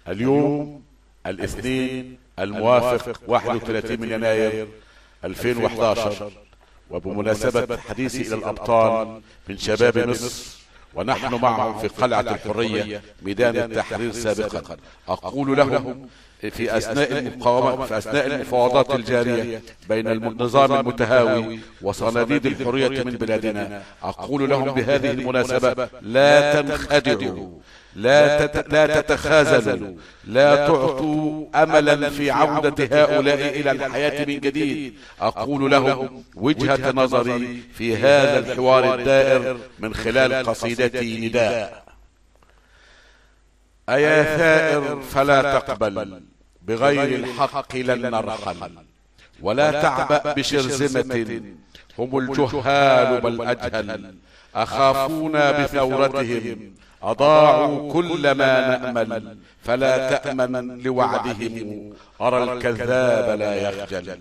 اليوم الاثنين الموافق 31 من يناير 2011، وبمناسبة حديثي إلى الأبطال من شباب مصر ونحن معهم في قلعة الحرية ميدان التحرير سابقا، أقول لهم في أثناء المقاومة، في أثناء المفاوضات الجارية بين النظام المتهاوي وصناديد الحرية من بلادنا، أقول لهم بهذه المناسبة: لا تنخدعوا، لا تتخاذلوا، لا تعطوا أملا في عودة هؤلاء إلى الحياة من جديد. أقول لهم وجهة نظري في هذا الحوار الدائر من خلال قصيدتي نداء: أيا ثائر فلا تقبل، بغير الحق لن نرحل، ولا تعبأ بشرذمة، هم الجهال بل أجهل، أخافونا بثورتهم، أضاعوا كل ما نأمل، فلا تأمن لوعدهم، أرى الكذاب لا يخجل.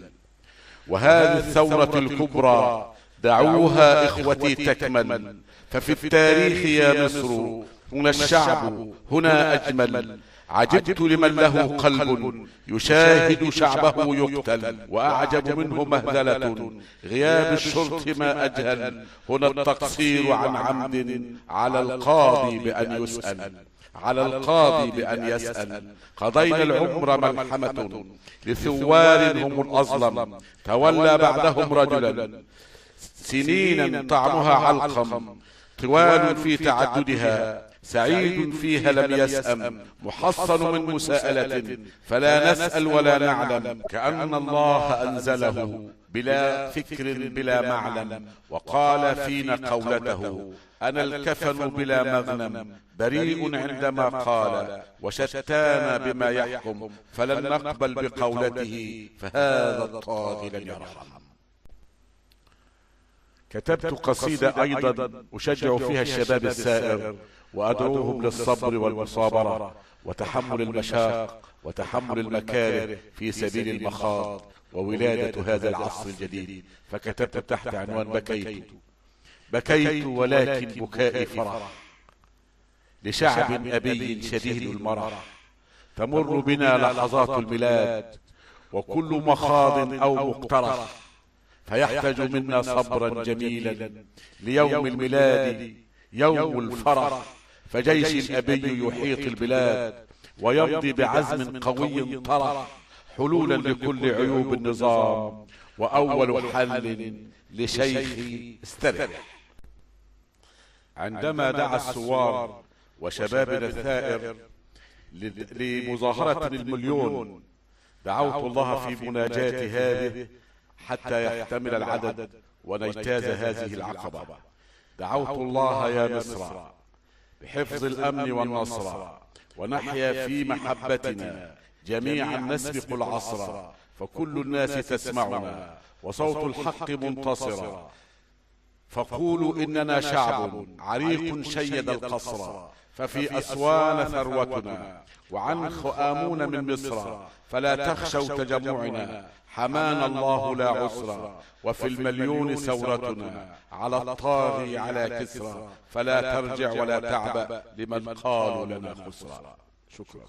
وهذه الثورة الكبرى دعوها إخوتي تكمل، ففي التاريخ يا مصر هنا الشعب هنا أجمل. عجبت لمن له قلب يشاهد شعبه يقتل، وأعجب منه مهزلة غياب الشرط ما أجهل. هنا التقصير عن عمد على القاضي بأن يسأل، على القاضي بأن يسأل. قضينا العمر ملحمة لثوار هم الأظلم، تولى بعدهم رجلا سنينا طعمها علقم، طوال في تعددها، سعيد فيها لم يسأم، محصن من مساءلة، فلا نسأل ولا نعلم، كأن الله أنزله بلا فكر بلا معلم، وقال فينا قولته: أنا الكفن بلا مغنم، بريء عندما قال، وشتان بما يحكم، فلن نقبل بقولته، فهذا الطاغي لن يرحم. كتبت قصيدة أيضا أشجع فيها الشباب السائر، وأدعوهم للصبر والمصابرة وتحمل المشاق وتحمل المكاره في سبيل المخاض وولادة هذا العصر الجديد. فكتبت تحت عنوان: بكيت ولكن بكائي فرح، لشعب أبي شديد المرح، تمر بنا لحظات الميلاد، وكل مخاض أو مقترح، فيحتاج منا صبرا جميلا ليوم الميلاد يوم الفرح. فجيش الأبي يحيط البلاد، ويمضي بعزم قوي طرح، حلولا لكل عيوب النظام، وأول حل لشيخي استرح. عندما دعا الثوار وشبابنا الثائر لمظاهرة المليون، دعوت الله في مناجاتي هذه حتى يحتمل العدد ونجتاز هذه العقبة. دعوت الله يا مصر بحفظ الأمن والنصر، ونحيا في محبتنا جميعا نسبق العصر، فكل الناس تسمعنا وصوت الحق منتصر. فقولوا إننا شعب عريق شيد القصر، ففي أسوان ثروتنا وعنخ آمون من مصر، فلا تخشوا تجمعنا، حمانا الله لا عسر. وفي المليون ثورتنا على الطاغي على كسرى، فلا ترجع ولا تعبأ لمن قالوا لنا خسرا. شكرا.